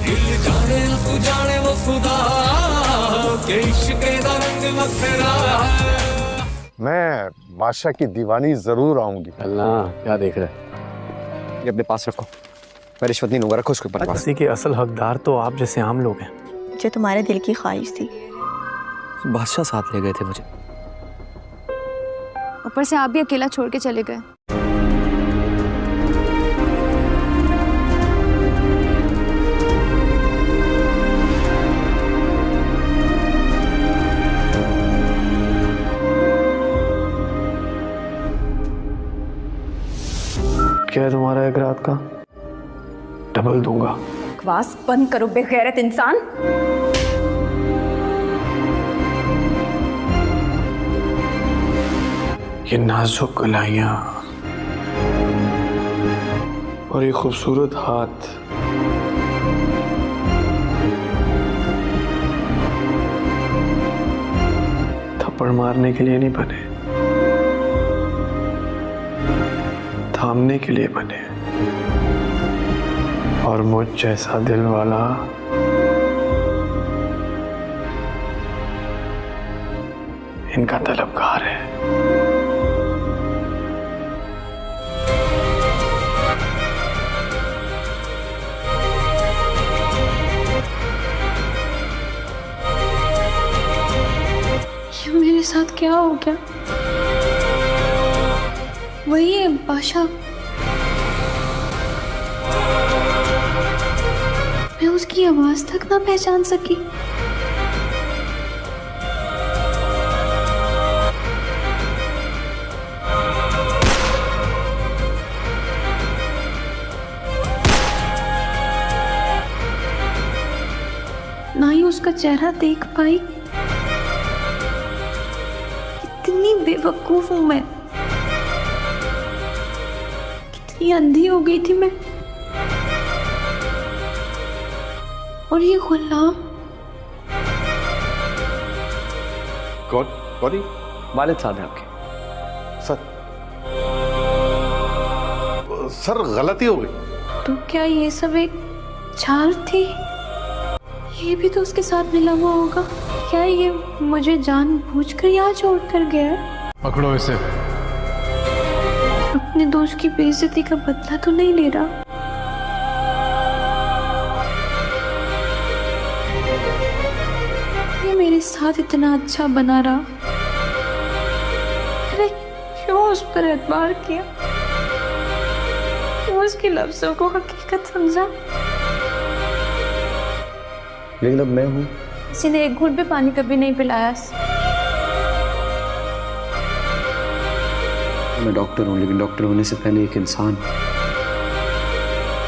दिल जाने तू जाने वो खुदा के इश्क दा रंग वखरा है। मैं बादशाह की दीवानी जरूर आऊंगी। अल्लाह क्या देख रहा है? ये अपने पास रखो, मैं रिश्वत नहीं लूंगा, रखो उसके ऊपर। किसी के असल हकदार तो आप जैसे आम लोग हैं। जो तुम्हारे दिल की ख्वाहिश थी। बादशाह साथ ले गए थे मुझे, ऊपर से आप भी अकेला छोड़ के चले गए। क्या है तुम्हारा एक रात का? डबल दूंगा। बकवास बंद करो बेगैरत इंसान। ये नाजुक कलाइयां और ये खूबसूरत हाथ थप्पड़ मारने के लिए नहीं बने, थामने के लिए बने। और मुझ जैसा दिल वाला इनका तलबगार है। ये मेरे साथ क्या हो गया? वही है बादशाह। मैं उसकी आवाज तक ना पहचान सकी। ना ही उसका चेहरा देख पाई। कितनी बेवकूफ हूं मैं, कितनी अंधी हो गई थी मैं। और ये गुलाम कौन? वालिद साहब है आपके। सर गलती हो गई। तो क्या ये सब एक चाल थी? ये भी तो उसके साथ मिला हुआ होगा। क्या ये मुझे जानबूझकर यहाँ छोड़ कर गया है? पकड़ो इसे। अपने दोस्त की बेइज्जती का बदला तो नहीं ले रहा? ये मेरे साथ इतना अच्छा बना रहा, अरे क्यों उस पर एतबार किया? क्यों उसके लफ्जों को हकीकत समझा? लेकिन अब मैं हूँ। किसी ने एक घूंट भी पानी कभी नहीं पिलाया। मैं डॉक्टर हूँ, लेकिन डॉक्टर होने से पहले एक इंसान,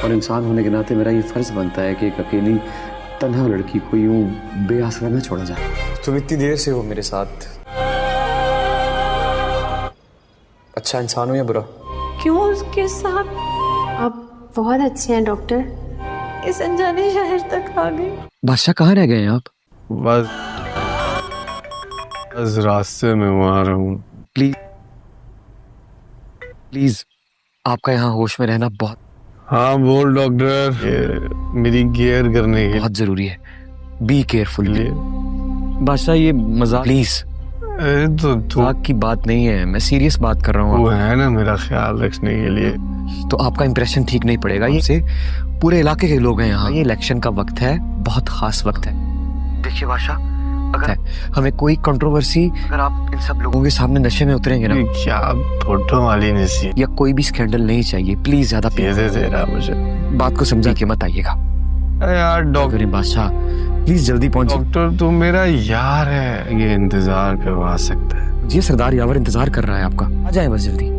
और इंसान होने के नाते मेरा ये फर्ज बनता है कि एक अकेली तन्हा लड़की को यूं बेआसरा न छोड़ा जाए। तुम इतनी देर से हो मेरे साथ, अच्छा इंसान हो या बुरा? क्यों उसके साथ? आप बहुत अच्छे हैं डॉक्टर। इस अनजाने शहर तक आ गए। बादशाह कहाँ रह गए हैं आप? बस रास्ते में वहां रहूं। प्लीज आपका यहाँ होश में रहना बहुत। हाँ बोल डॉक्टर। मेरी केयर करने के बहुत जरूरी है। Be careful. बादशाह ये मजाक प्लीज। तो मजाक की बात नहीं है, मैं सीरियस बात कर रहा हूँ। वो है ना मेरा ख्याल रखने के लिए। तो आपका इंप्रेशन ठीक नहीं पड़ेगा। ये से पूरे इलाके के लोग हैं यहाँ। ये इलेक्शन का वक्त है, बहुत खास वक्त है। देखिए बादशाह, अगर हमें कोई कंट्रोवर्सी, अगर आप इन सब लोगों के सामने नशे में उतरेंगे ना, क्या फोटो वाली नसी या कोई भी स्कैंडल नहीं चाहिए। प्लीज ज्यादा दे रहा मुझे। बात को समझा के मत आइएगा। यार डॉक्टर बादशाह प्लीज जल्दी पहुंचिए। डॉक्टर तू मेरा यार है, ये इंतजार करवा सकता है। जी सरदार यावर इंतजार कर रहा है आपका, आ जाए बस जल्दी,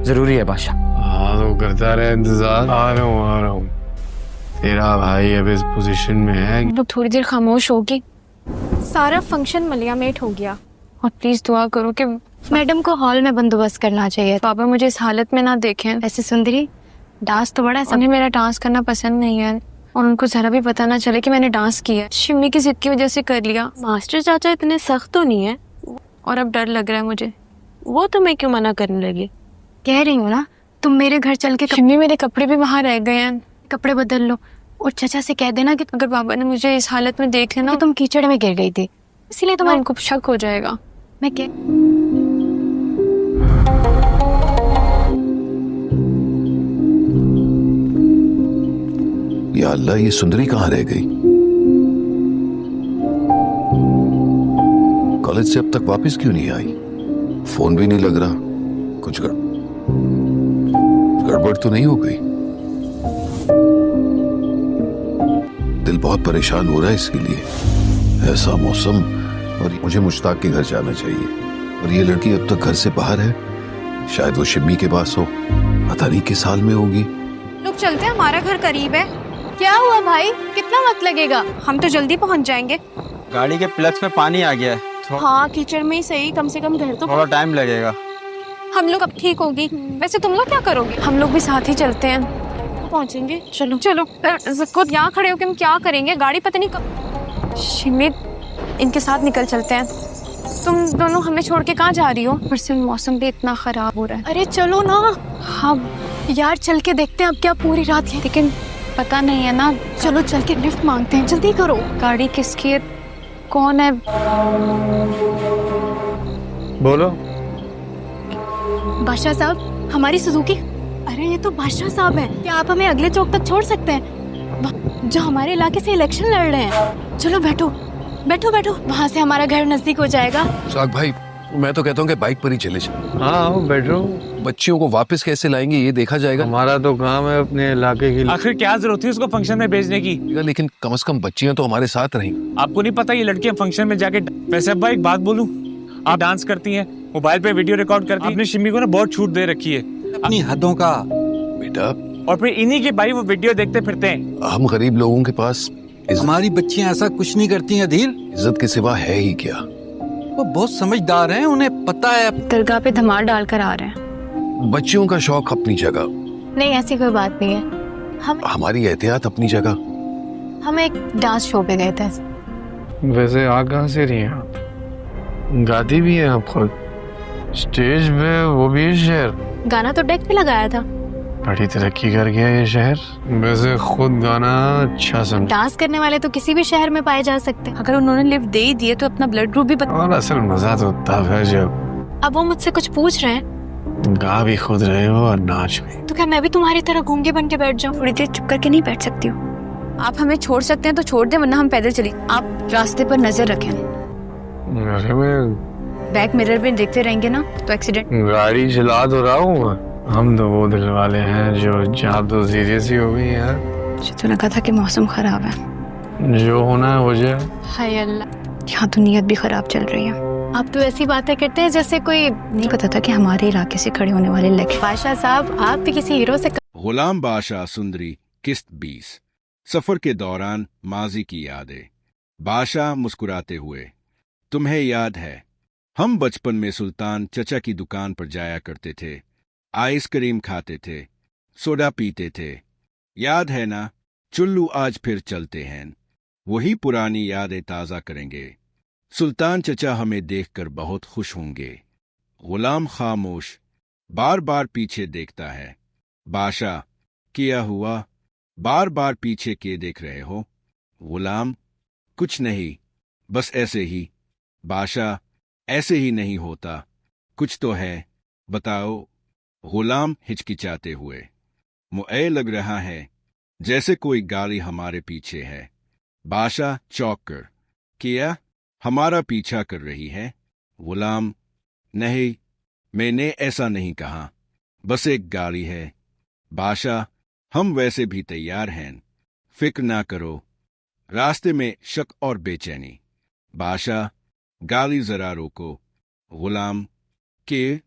जरूरी है बादशाह। हाँ तो करता रहे इंतजार। आ रहा हूँ। तेरा भाई अब इस पोजीशन में है। लोग थोड़ी देर खामोश होगी। सारा फंक्शन मलियामेट हो गया। और प्लीज दुआ करो कि मैडम को हॉल में बंदोबस्त करना चाहिए। पापा मुझे इस हालत में ना देखें। ऐसे सुंदरी डांस तो बड़ा है, उन्हें मेरा डांस करना पसंद नहीं है और उनको जरा भी पता ना चले कि मैंने डांस किया। शिम्मी की जिद की वजह से कर लिया। मास्टर चाचा इतने सख्त तो नहीं है और अब डर लग रहा है मुझे। वो तो मैं क्यों मना करने लगी? कह रही हूँ ना तुम मेरे घर चल के। शिम्मी मेरे कपड़े भी वहाँ रह गए हैं, कपड़े बदल लो। और चाचा से कह देना कि अगर बाबा ने मुझे इस हालत में देख लेना कि तुम कीचड़ में गिर गई थी, इसीलिए तुम्हें उनको शक हो जाएगा। मैं क्या या अल्लाह, ये सुंदरी कहाँ रह गई? कॉलेज से अब तक वापस क्यों नहीं आई? फोन भी नहीं लग रहा। कुछ गड़बड़ तो नहीं हो गई? दिल बहुत परेशान हो रहा है इसके लिए। ऐसा मौसम, और मुझे मुश्ताक के घर जाना चाहिए। और ये लड़की अब तक घर से बाहर है, शायद वो शिम्मी के पास हो, पता नहीं किस हाल में होगी। लोग चलते हैं, हमारा घर करीब है। क्या हुआ भाई, कितना वक्त लगेगा? हम तो जल्दी पहुंच जाएंगे। गाड़ी के प्लग्स में पानी आ गया है। हाँ कीचड़ में ही सही, कम से कम घर तो थोड़ा टाइम लगेगा। हम लोग अब ठीक होगी। वैसे तुम लोग क्या करोगे? हम लोग भी साथ ही चलते हैं, पहुंचेंगे। चलो चलो। खुद यहाँ खड़े हो के हम क्या करेंगे? गाड़ी पता नहीं कब। शिमी, इनके साथ निकल चलते हैं। तुम दोनों हमें छोड़ के कहाँ जा रही हो? फिर से मौसम भी इतना खराब हो रहा है। अरे चलो ना। हाँ यार, चल के देखते हैं अब क्या पूरी रात है, लेकिन पता नहीं है ना। चलो चल के लिफ्ट मांगते हैं, जल्दी करो। गाड़ी किसकी है, कौन है? बोलो। बादशाह साहब, हमारी सुजुकी। अरे ये तो बादशाह साहब हैं। क्या आप हमें अगले चौक तक छोड़ सकते हैं, जो हमारे इलाके से इलेक्शन लड़ रहे हैं? चलो बैठो बैठो बैठो, वहाँ से हमारा घर नजदीक हो जाएगा। साग भाई, मैं तो कहता हूँ कि बाइक पर ही चले चलो। हाँ बैठो। बच्चियों को वापस कैसे लाएंगे ये देखा जाएगा। हमारा तो काम है अपने इलाके की। आखिर क्या जरूरत थी उसको फंक्शन में भेजने की? लेकिन कम से कम बच्चियां तो हमारे साथ रहेंगी। आपको नहीं पता ये लड़कियां फंक्शन में जाके। वैसे अब्बा एक बात बोलूं, आप डांस करती हैं, मोबाइल पे वीडियो रिकॉर्ड करती हैं, आपने शिम्मी को ना बहुत छूट दे रखी है अपनी हदों का। बेटा, और फिर इन्हीं के भाई वो वीडियो देखते फिरते हैं। हम गरीब लोगों के पास हमारी बच्चियां ऐसा कुछ नहीं करती हैं अदील। इज्जत के सिवा है ही क्या? वो बहुत समझदार हैं, उन्हें पता है। दरगाह पे धमाल डालकर आ रहे हैं। बच्चियों का शौक अपनी जगह, नहीं ऐसी कोई बात नहीं है। हमारी एहतियात अपनी जगह। हम एक डांस शो पे गए थे। वैसे आ कहाँ से रही हैं आप? गाती भी हैं आप खुद, स्टेज पे, वो भी इस शहर। गाना तो डेक पे लगाया था। बड़ी तरक्की कर गया ये शहर। वैसे खुद गाना अच्छा समझ। डांस करने वाले तो किसी भी शहर में पाए जा सकते हैं। अगर उन्होंने लिफ्ट दे ही दिए तो अपना ब्लड ग्रुप भी और असल मजा तो तब है जब। अब वो मुझसे कुछ पूछ रहे हैं। गा भी खुद रहे हो और नाच भी। तो क्या मैं भी तुम्हारी तरह गूंगे बन के बैठ जाऊं? थोड़ी देर चुप करके नहीं बैठ सकती हूँ? आप हमें छोड़ सकते हैं तो छोड़ दें, वरना हम पैदल चली। आप रास्ते पर नजर रखें। अरे मैं बैक मिरर में देखते रहेंगे ना तो एक्सीडेंट। गाड़ी चला तो रहा हूँ। हम तो वो दिल वाले हैं जो जहाँ तो सीरियस ही हो गई यार। मुझे तो लगा था कि मौसम खराब है। जो होना है हो जाए। हाय अल्लाह, यहाँ तो नीयत भी खराब चल रही है। आप तो ऐसी बातें करते हैं जैसे कोई नहीं पता था कि हमारे इलाके से खड़े होने वाले इलेक्शन। बादशाह साहब, आप भी किसी हीरो से। गुलाम बादशाह सुंदरी किस्त 20। सफर के दौरान माजी की यादें। बादशाह मुस्कुराते हुए, तुम्हें याद है हम बचपन में सुल्तान चचा की दुकान पर जाया करते थे, आइसक्रीम खाते थे, सोडा पीते थे, याद है ना? चुल्लू आज फिर चलते हैं, वही पुरानी यादें ताज़ा करेंगे। सुल्तान चचा हमें देखकर बहुत खुश होंगे। गुलाम खामोश, बार बार पीछे देखता है। बादशाह, क्या हुआ? बार बार पीछे के देख रहे हो? गुलाम, कुछ नहीं, बस ऐसे ही। बादशाह, ऐसे ही नहीं होता, कुछ तो है, बताओ। गुलाम हिचकिचाते हुए, मुझे लग रहा है जैसे कोई गाड़ी हमारे पीछे है। बादशाह चौंक कर, क्या हमारा पीछा कर रही है? गुलाम, नहीं, मैंने ऐसा नहीं कहा, बस एक गाड़ी है। बादशाह, हम वैसे भी तैयार हैं, फिक्र ना करो। रास्ते में शक और बेचैनी। बादशाह, गाड़ी जरा रोको। गुलाम, के?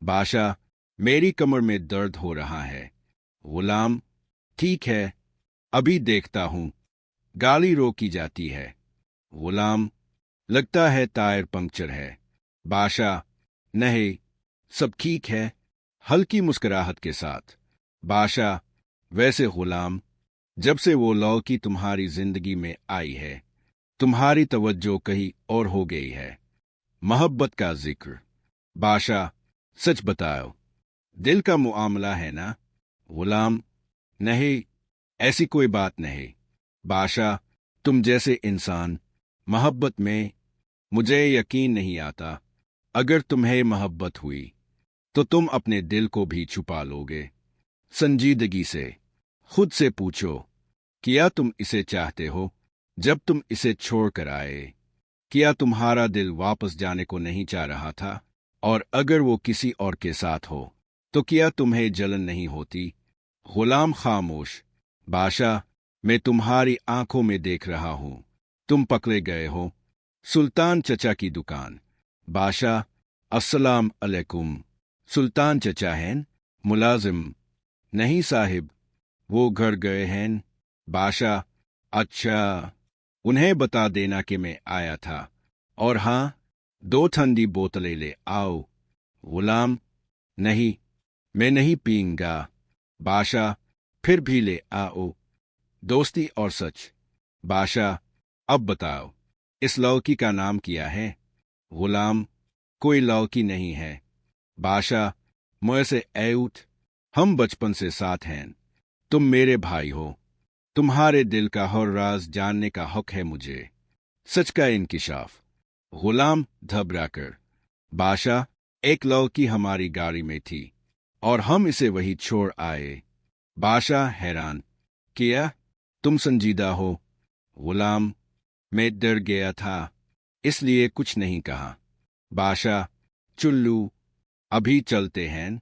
बादशाह, मेरी कमर में दर्द हो रहा है। गुलाम, ठीक है, अभी देखता हूं। गाड़ी रोकी जाती है। गुलाम, लगता है टायर पंक्चर है। बादशाह, नहीं, सब ठीक है, हल्की मुस्कुराहट के साथ। बादशाह, वैसे गुलाम, जब से वो लौकी तुम्हारी जिंदगी में आई है, तुम्हारी तवज्जो कहीं और हो गई है। मोहब्बत का जिक्र। बादशाह, सच बताओ, दिल का मुआमला है ना? गुलाम, नहीं, ऐसी कोई बात नहीं। बादशाह, तुम जैसे इंसान मोहब्बत में, मुझे यकीन नहीं आता। अगर तुम्हें मोहब्बत हुई तो तुम अपने दिल को भी छुपा लोगे। संजीदगी से खुद से पूछो, क्या तुम इसे चाहते हो जब तुम इसे छोड़कर आए? क्या तुम्हारा दिल वापस जाने को नहीं चाह रहा था? और अगर वो किसी और के साथ हो तो क्या तुम्हें जलन नहीं होती? गुलाम खामोश। बादशाह, मैं तुम्हारी आंखों में देख रहा हूं, तुम पकड़े गए हो। सुल्तान चचा की दुकान। बादशाह, अस्सलाम अलैकुम। सुल्तान चचा हैं? मुलाजिम, नहीं साहिब, वो घर गए हैं। बादशाह, अच्छा, उन्हें बता देना कि मैं आया था। और हाँ, 2 ठंडी बोतलें ले आओ। गुलाम, नहीं, मैं नहीं पीऊंगा। बादशाह, फिर भी ले आओ। दोस्ती और सच। बादशाह, अब बताओ, इस लौकी का नाम क्या है? गुलाम, कोई लौकी नहीं है। बादशाह, मुझसे ऐउठ, हम बचपन से साथ हैं। तुम मेरे भाई हो, तुम्हारे दिल का हर राज जानने का हक है मुझे। सच का इंकिशाफ। गुलाम घबराकर। बादशाह, एक लौकी हमारी गाड़ी में थी और हम इसे वही छोड़ आए। बादशाह हैरान, क्या तुम संजीदा हो? गुलाम, मैं डर गया था, इसलिए कुछ नहीं कहा। बादशाह, चुल्लू, अभी चलते हैं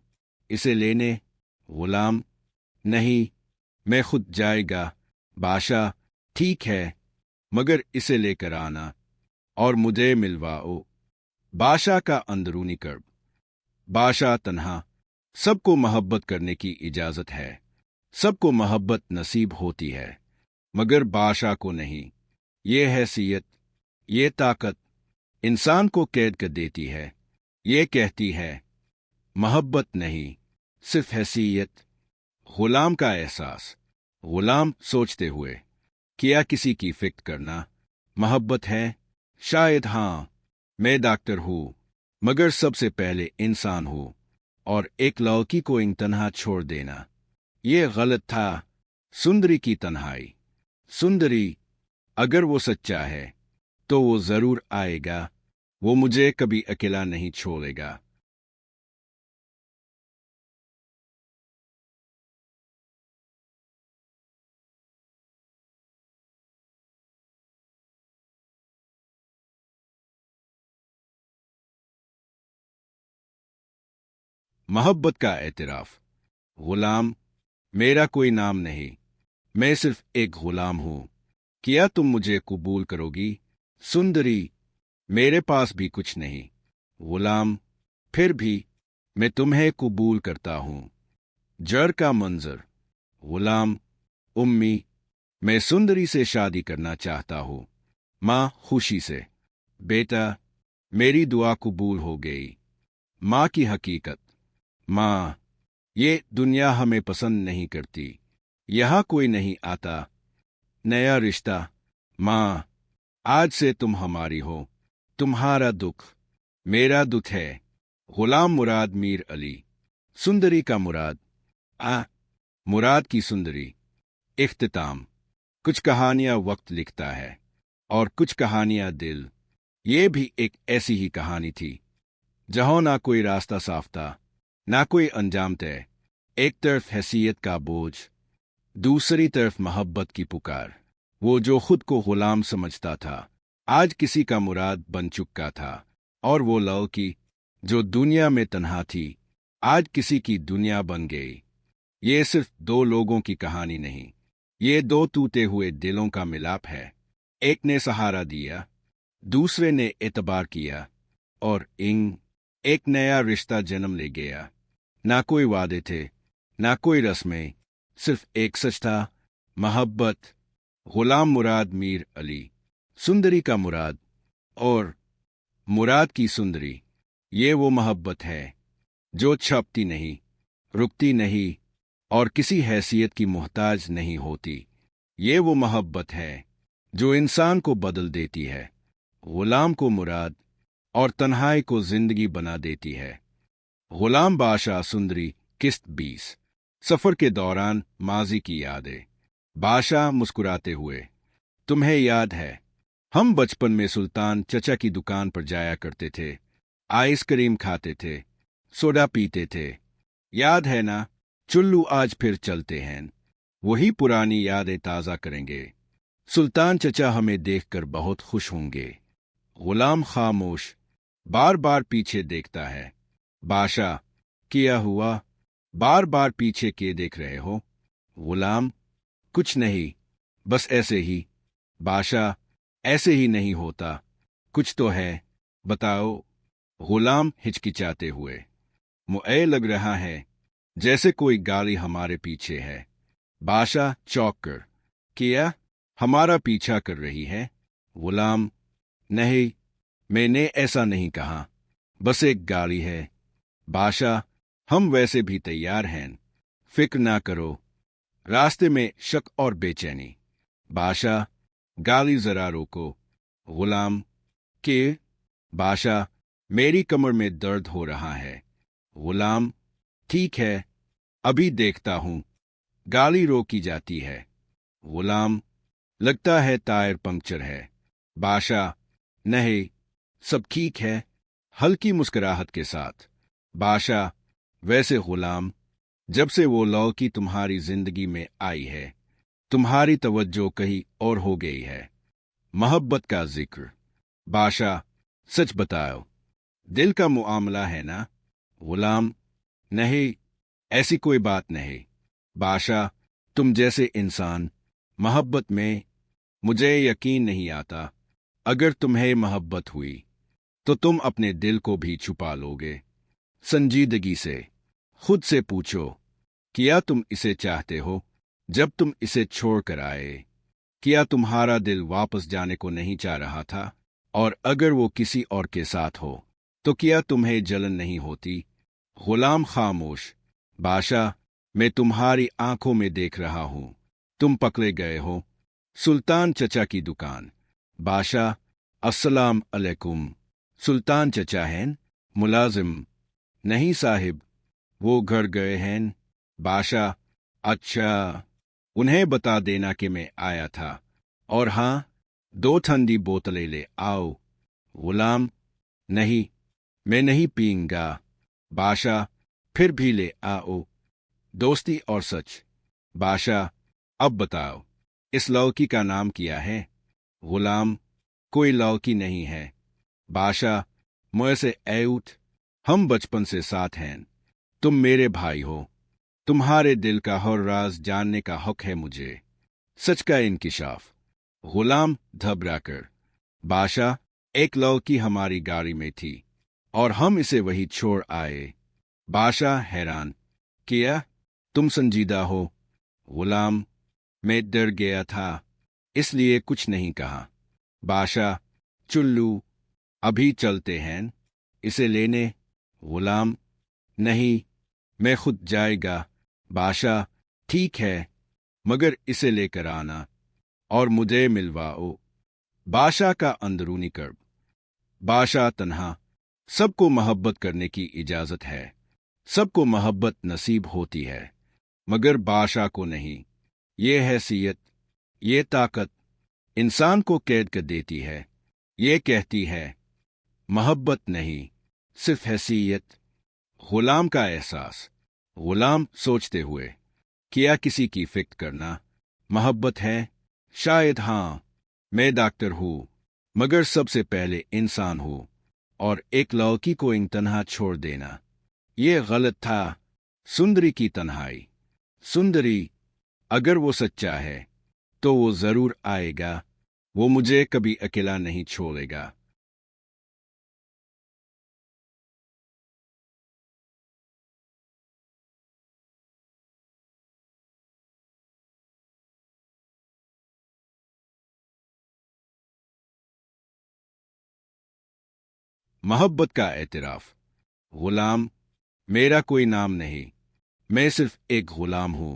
इसे लेने? गुलाम, नहीं, मैं खुद जाएगा। बादशाह, ठीक है, मगर इसे लेकर आना और मुझे मिलवाओ। बादशाह का अंदरूनी कर्ब। बादशाह तन्हा। सबको मोहब्बत करने की इजाजत है, सबको मोहब्बत नसीब होती है, मगर बादशाह को नहीं। ये हैसियत, ये ताकत इंसान को कैद कर देती है। ये कहती है मोहब्बत नहीं, सिर्फ हैसियत। गुलाम का एहसास। गुलाम सोचते हुए, क्या किसी की फिक्र करना मोहब्बत है? शायद हाँ, मैं डॉक्टर हूँ, मगर सबसे पहले इंसान हूँ। और एक लौकी को इन तन्हा छोड़ देना, ये गलत था। सुंदरी की तन्हाई। सुंदरी, अगर वो सच्चा है तो वो जरूर आएगा, वो मुझे कभी अकेला नहीं छोड़ेगा। मोहब्बत का एतराफ। गुलाम, मेरा कोई नाम नहीं, मैं सिर्फ एक गुलाम हूं। क्या तुम मुझे कबूल करोगी? सुंदरी, मेरे पास भी कुछ नहीं। गुलाम, फिर भी मैं तुम्हें कबूल करता हूं। जर का मंजर। गुलाम, उम्मी, मैं सुंदरी से शादी करना चाहता हूं। माँ खुशी से। बेटा, मेरी दुआ कबूल हो गई। माँ की हकीकत। माँ, ये दुनिया हमें पसंद नहीं करती, यहां कोई नहीं आता। नया रिश्ता। माँ, आज से तुम हमारी हो, तुम्हारा दुख मेरा दुख है। गुलाम मुराद मीर अली। सुंदरी का मुराद। मुराद की सुंदरी। इख्तिताम। कुछ कहानियां वक्त लिखता है और कुछ कहानियां दिल। ये भी एक ऐसी ही कहानी थी, जहां ना कोई रास्ता साफ था, ना कोई अंजाम तय। एक तरफ हैसियत का बोझ, दूसरी तरफ मोहब्बत की पुकार। वो जो खुद को गुलाम समझता था, आज किसी का मुराद बन चुका था। और वो लौकी, जो दुनिया में तन्हा थी, आज किसी की दुनिया बन गई। ये सिर्फ 2 लोगों की कहानी नहीं, ये 2 टूटे हुए दिलों का मिलाप है। एक ने सहारा दिया, दूसरे ने एतबार किया, और एक नया रिश्ता जन्म ले गया। ना कोई वादे थे, ना कोई रस्में, सिर्फ एक सच था, मोहब्बत। गुलाम मुराद मीर अली। सुंदरी का मुराद और मुराद की सुंदरी। ये वो मोहब्बत है जो छपती नहीं, रुकती नहीं और किसी हैसियत की मोहताज नहीं होती। ये वो मोहब्बत है जो इंसान को बदल देती है, गुलाम को मुराद और तन्हाई को जिंदगी बना देती है। गुलाम बादशाह सुंदरी किस्त 20। सफर के दौरान माजी की यादें। बादशाह मुस्कुराते हुए, तुम्हें याद है हम बचपन में सुल्तान चचा की दुकान पर जाया करते थे, आइसक्रीम खाते थे, सोडा पीते थे, याद है ना? चुल्लू आज फिर चलते हैं, वही पुरानी यादें ताज़ा करेंगे। सुल्तान चचा हमें देखकर बहुत खुश होंगे। गुलाम खामोश, बार बार पीछे देखता है। बादशाह, क्या हुआ? बार बार पीछे के देख रहे हो? गुलाम, कुछ नहीं, बस ऐसे ही। बादशाह, ऐसे ही नहीं होता, कुछ तो है, बताओ। गुलाम हिचकिचाते हुए, मुझे लग रहा है जैसे कोई गाड़ी हमारे पीछे है। बादशाह चौंक कर, क्या हमारा पीछा कर रही है? गुलाम, नहीं, मैंने ऐसा नहीं कहा, बस एक गाड़ी है। बादशाह, हम वैसे भी तैयार हैं, फिक्र ना करो। रास्ते में शक और बेचैनी। बादशाह, गाड़ी जरा रोको। गुलाम, के? बादशाह, मेरी कमर में दर्द हो रहा है। गुलाम, ठीक है, अभी देखता हूं। गाड़ी रोकी जाती है। गुलाम, लगता है टायर पंक्चर है। बादशाह, नहीं, सब ठीक है, हल्की मुस्कुराहट के साथ। बादशाह, वैसे गुलाम, जब से वो लौकी तुम्हारी जिंदगी में आई है, तुम्हारी तवज्जो कहीं और हो गई है। मोहब्बत का जिक्र। बादशाह, सच बताओ, दिल का मुआमला है ना? गुलाम, नहीं, ऐसी कोई बात नहीं। बादशाह, तुम जैसे इंसान, मोहब्बत में, मुझे यकीन नहीं आता। अगर तुम्हें मोहब्बत हुई तो तुम अपने दिल को भी छुपा लोगे। संजीदगी से खुद से पूछो, क्या तुम इसे चाहते हो जब तुम इसे छोड़कर आए? क्या तुम्हारा दिल वापस जाने को नहीं चाह रहा था? और अगर वो किसी और के साथ हो तो क्या तुम्हें जलन नहीं होती? गुलाम खामोश। बादशाह, मैं तुम्हारी आंखों में देख रहा हूं, तुम पकड़े गए हो। सुल्तान चचा की दुकान। बादशाह, अस्सलाम अलैकुम। सुल्तान चचा हैं? मुलाजिम, नहीं साहिब, वो घर गए हैं। बादशाह, अच्छा, उन्हें बता देना कि मैं आया था, और हाँ, 2 ठंडी बोतलें ले आओ। गुलाम, नहीं, मैं नहीं पीऊंगा। बादशाह, फिर भी ले आओ। दोस्ती और सच। बादशाह, अब बताओ, इस लौकी का नाम क्या है? गुलाम, कोई लौकी नहीं है। बादशाह, मुझसे ऐउठ, हम बचपन से साथ हैं, तुम मेरे भाई हो, तुम्हारे दिल का हर राज जानने का हक है मुझे। सच का इंकिशाफ। गुलाम घबराकर, बादशाह, एक लौकी हमारी गाड़ी में थी और हम इसे वही छोड़ आए। बादशाह हैरान, क्या तुम संजीदा हो? गुलाम, मैं डर गया था, इसलिए कुछ नहीं कहा। बादशाह, चुल्लू, अभी चलते हैं इसे लेने? गुलाम, नहीं, मैं खुद जाएगा। बादशाह, ठीक है, मगर इसे लेकर आना और मुझे मिलवाओ। बादशाह का अंदरूनी कर्ब। बादशाह तन्हा, सबको मोहब्बत करने की इजाजत है, सबको मोहब्बत नसीब होती है, मगर बादशाह को नहीं। ये हैसियत, ये ताकत इंसान को कैद कर देती है। ये कहती है, मोहब्बत नहीं, सिर्फ हैसियत। गुलाम का एहसास। गुलाम सोचते हुए, क्या किसी की फिक्र करना मोहब्बत है? शायद हाँ, मैं डॉक्टर हूँ, मगर सबसे पहले इंसान हूँ, और एक लौकी को इन तन्हा छोड़ देना, ये गलत था। सुंदरी की तन्हाई। सुंदरी, अगर वो सच्चा है तो वो जरूर आएगा, वो मुझे कभी अकेला नहीं छोड़ेगा। मोहब्बत का एतराफ। गुलाम, मेरा कोई नाम नहीं, मैं सिर्फ एक गुलाम हूं,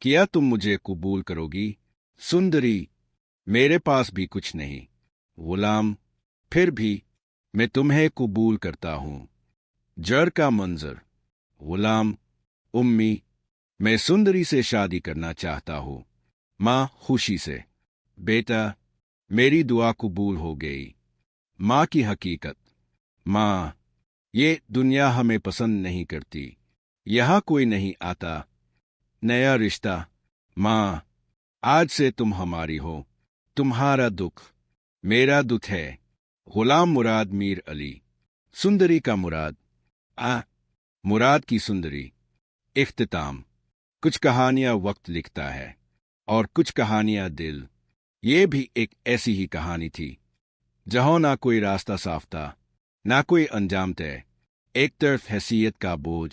क्या तुम मुझे कबूल करोगी? सुंदरी, मेरे पास भी कुछ नहीं। गुलाम, फिर भी मैं तुम्हें कबूल करता हूं। जर का मंजर। गुलाम, उम्मी, मैं सुंदरी से शादी करना चाहता हूं। माँ खुशी से, बेटा मेरी दुआ कबूल हो गई। माँ की हकीकत, माँ ये दुनिया हमें पसंद नहीं करती, यहाँ कोई नहीं आता। नया रिश्ता, माँ आज से तुम हमारी हो, तुम्हारा दुख मेरा दुख है। गुलाम मुराद मीर अली, सुंदरी का मुराद, मुराद की सुंदरी। इख्तिताम, कुछ कहानियां वक्त लिखता है और कुछ कहानियां दिल। ये भी एक ऐसी ही कहानी थी जहां ना कोई रास्ता साफ था, ना कोई अंजाम तय। एक तरफ हैसियत का बोझ,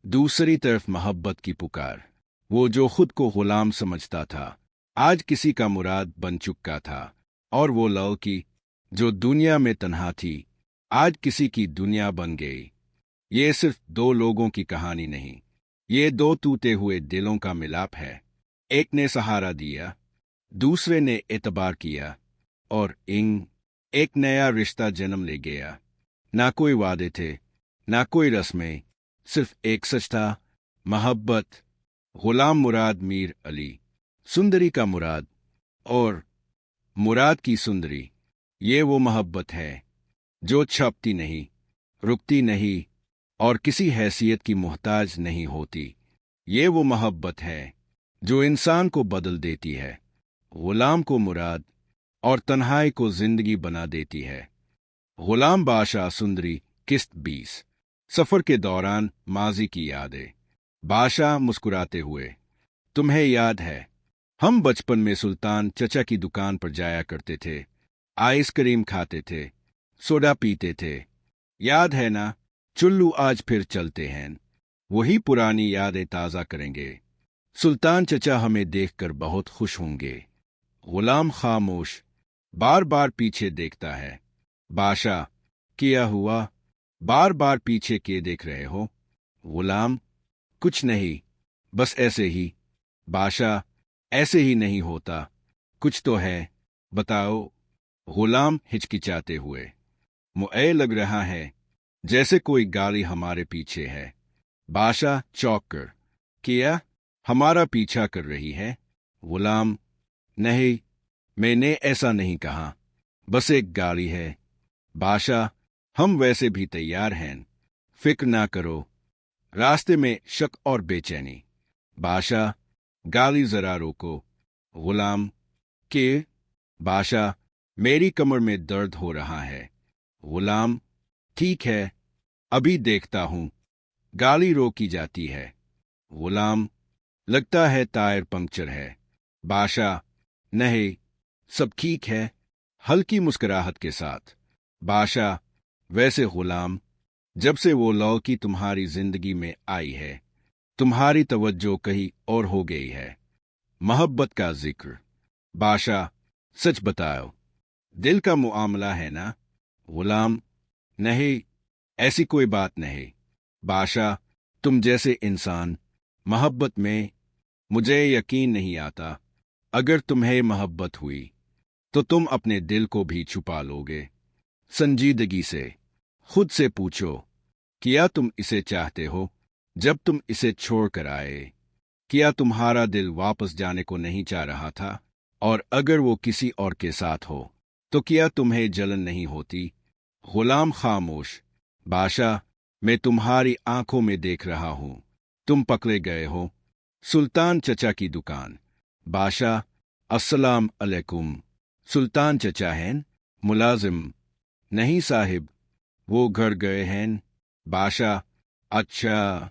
दूसरी तरफ मोहब्बत की पुकार। वो जो खुद को गुलाम समझता था आज किसी का मुराद बन चुका था, और वो लड़की जो दुनिया में तन्हा थी आज किसी की दुनिया बन गई। ये सिर्फ दो लोगों की कहानी नहीं, ये दो टूटे हुए दिलों का मिलाप है। एक ने सहारा दिया, दूसरे ने एतबार किया, और एक नया रिश्ता जन्म ले गया। ना कोई वादे थे, ना कोई रस्में, सिर्फ एक सच था, मोहब्बत। गुलाम मुराद मीर अली, सुंदरी का मुराद, और मुराद की सुंदरी। ये वो मोहब्बत है जो छपती नहीं, रुकती नहीं, और किसी हैसियत की मोहताज नहीं होती। ये वो मोहब्बत है जो इंसान को बदल देती है, गुलाम को मुराद और तन्हाई को जिंदगी बना देती है। गुलाम बादशाह सुंदरी किस्त 20। सफर के दौरान माजी की यादें। बादशाह मुस्कुराते हुए, तुम्हें याद है हम बचपन में सुल्तान चचा की दुकान पर जाया करते थे, आइसक्रीम खाते थे, सोडा पीते थे, याद है ना? चुल्लू आज फिर चलते हैं, वही पुरानी यादें ताज़ा करेंगे। सुल्तान चचा हमें देखकर बहुत खुश होंगे। गुलाम खामोश, बार बार पीछे देखता है। बादशाह, क्या हुआ? बार बार पीछे के देख रहे हो? गुलाम, कुछ नहीं, बस ऐसे ही। बादशाह, ऐसे ही नहीं होता, कुछ तो है, बताओ। गुलाम हिचकिचाते हुए, मुझे लग रहा है जैसे कोई गाड़ी हमारे पीछे है। बादशाह चौंक कर, क्या हमारा पीछा कर रही है? गुलाम, नहीं, मैंने ऐसा नहीं कहा, बस एक गाड़ी है। बादशाह, हम वैसे भी तैयार हैं, फिक्र ना करो। रास्ते में शक और बेचैनी। बादशाह, गाड़ी जरा रोको। गुलाम, के? बादशाह, मेरी कमर में दर्द हो रहा है। गुलाम, ठीक है, अभी देखता हूं। गाड़ी रोकी जाती है। गुलाम, लगता है टायर पंक्चर है। बादशाह, नहीं, सब ठीक है, हल्की मुस्कुराहट के साथ। बादशाह, वैसे गुलाम, जब से वो लड़की तुम्हारी जिंदगी में आई है, तुम्हारी तवज्जो कहीं और हो गई है। मोहब्बत का जिक्र। बादशाह, सच बताओ, दिल का मुआमला है ना? गुलाम, नहीं, ऐसी कोई बात नहीं। बादशाह, तुम जैसे इंसान, मोहब्बत में मुझे यकीन नहीं आता। अगर तुम्हें मोहब्बत हुई तो तुम अपने दिल को भी छुपा लोगे। संजीदगी से खुद से पूछो, क्या तुम इसे चाहते हो जब तुम इसे छोड़कर आए? क्या तुम्हारा दिल वापस जाने को नहीं चाह रहा था? और अगर वो किसी और के साथ हो तो क्या तुम्हें जलन नहीं होती? गुलाम खामोश। बादशाह, मैं तुम्हारी आंखों में देख रहा हूं, तुम पकड़े गए हो। सुल्तान चचा की दुकान। बादशाह, अस्सलाम अलैकुम। सुल्तान चचा हैं? मुलाजिम, नहीं साहिब, वो घर गए हैं। बादशाह, अच्छा,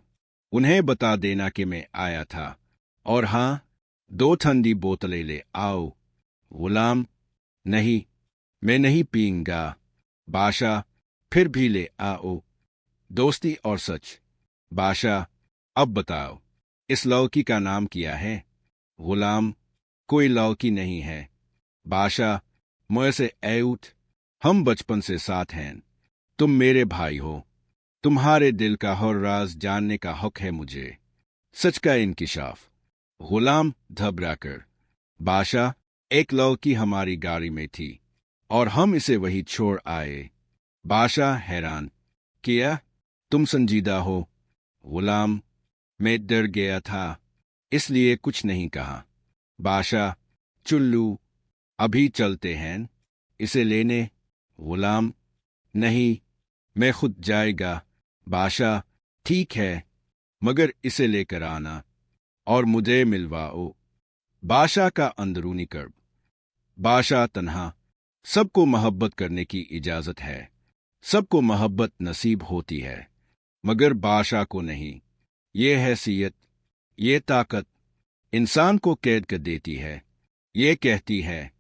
उन्हें बता देना कि मैं आया था, और हाँ, 2 ठंडी बोतलें ले आओ। गुलाम, नहीं, मैं नहीं पीऊंगा। बादशाह, फिर भी ले आओ। दोस्ती और सच। बादशाह, अब बताओ, इस लड़की का नाम क्या है? गुलाम, कोई लड़की नहीं है। बादशाह, मुझसे ऐउट, हम बचपन से साथ हैं, तुम मेरे भाई हो, तुम्हारे दिल का हर राज जानने का हक है मुझे। सच का इंकिशाफ। गुलाम घबराकर, बादशाह, एक लड़की हमारी गाड़ी में थी और हम इसे वही छोड़ आए। बादशाह हैरान, क्या तुम संजीदा हो? गुलाम, मैं डर गया था, इसलिए कुछ नहीं कहा। बादशाह, चुल्लू, अभी चलते हैं इसे लेने। गुलाम, नहीं, मैं खुद जाएगा। बादशाह, ठीक है, मगर इसे लेकर आना और मुझे मिलवाओ। बादशाह का अंदरूनी कर्ब। बादशाह तन्हा। सबको मोहब्बत करने की इजाजत है, सबको मोहब्बत नसीब होती है, मगर बादशाह को नहीं। ये हैसियत, ये ताकत इंसान को कैद कर देती है। ये कहती है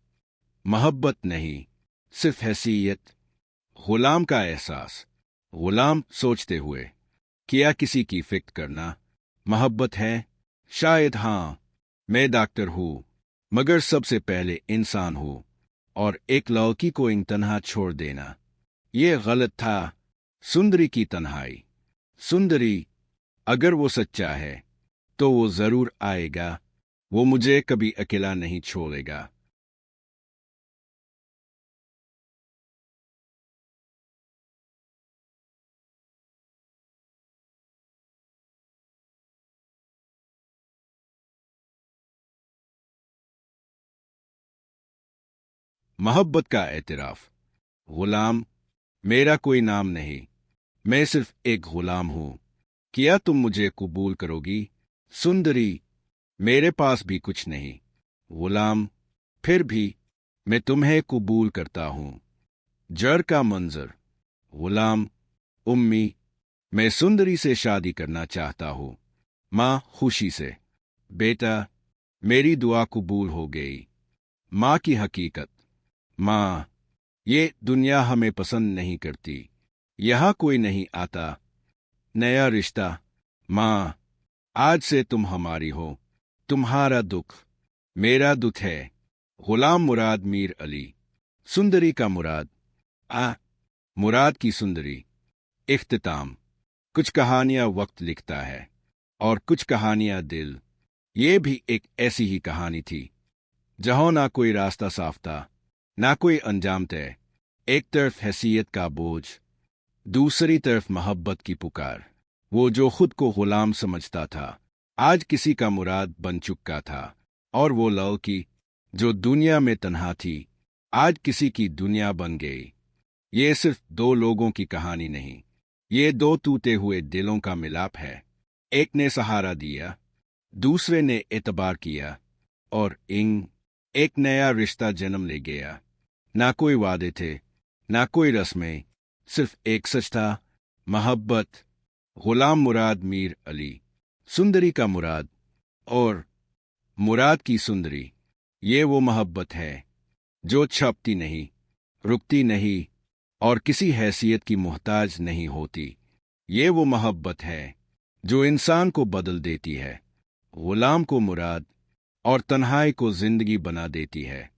मोहब्बत नहीं, सिर्फ हैसियत। गुलाम का एहसास। गुलाम सोचते हुए, क्या किसी की फिक्र करना मोहब्बत है? शायद हाँ, मैं डॉक्टर हूँ, मगर सबसे पहले इंसान हूँ, और एक लड़की को इन तन्हा छोड़ देना, ये गलत था। सुंदरी की तन्हाई। सुंदरी, अगर वो सच्चा है तो वो जरूर आएगा, वो मुझे कभी अकेला नहीं छोड़ेगा। मोहब्बत का एतराफ। गुलाम, मेरा कोई नाम नहीं, मैं सिर्फ एक गुलाम हूं। क्या तुम मुझे कबूल करोगी? सुंदरी, मेरे पास भी कुछ नहीं। गुलाम, फिर भी मैं तुम्हें कबूल करता हूं। जर का मंजर। गुलाम, उम्मी, मैं सुंदरी से शादी करना चाहता हूं। माँ, खुशी से। बेटा, मेरी दुआ कबूल हो गई। माँ की हकीकत। माँ, ये दुनिया हमें पसंद नहीं करती, यहां कोई नहीं आता। नया रिश्ता। माँ, आज से तुम हमारी हो, तुम्हारा दुख मेरा दुख है। गुलाम मुराद मीर अली। सुंदरी का मुराद। मुराद की सुंदरी। इख्तिताम। कुछ कहानियां वक्त लिखता है और कुछ कहानियां दिल। ये भी एक ऐसी ही कहानी थी जहां ना कोई रास्ता साफ था, ना कोई अंजाम तय। एक तरफ हैसियत का बोझ, दूसरी तरफ मोहब्बत की पुकार। वो जो खुद को गुलाम समझता था, आज किसी का मुराद बन चुका था, और वो लड़की जो दुनिया में तन्हा थी, आज किसी की दुनिया बन गई। ये सिर्फ दो लोगों की कहानी नहीं, ये दो टूटे हुए दिलों का मिलाप है। एक ने सहारा दिया, दूसरे ने एतबार किया, और एक नया रिश्ता जन्म ले गया। ना कोई वादे थे, ना कोई रस्में, सिर्फ एक सच था, मोहब्बत। गुलाम मुराद मीर अली। सुंदरी का मुराद और मुराद की सुंदरी। ये वो मोहब्बत है जो छपती नहीं, रुकती नहीं, और किसी हैसियत की मोहताज नहीं होती। ये वो मोहब्बत है जो इंसान को बदल देती है, गुलाम को मुराद और तन्हाई को जिंदगी बना देती है।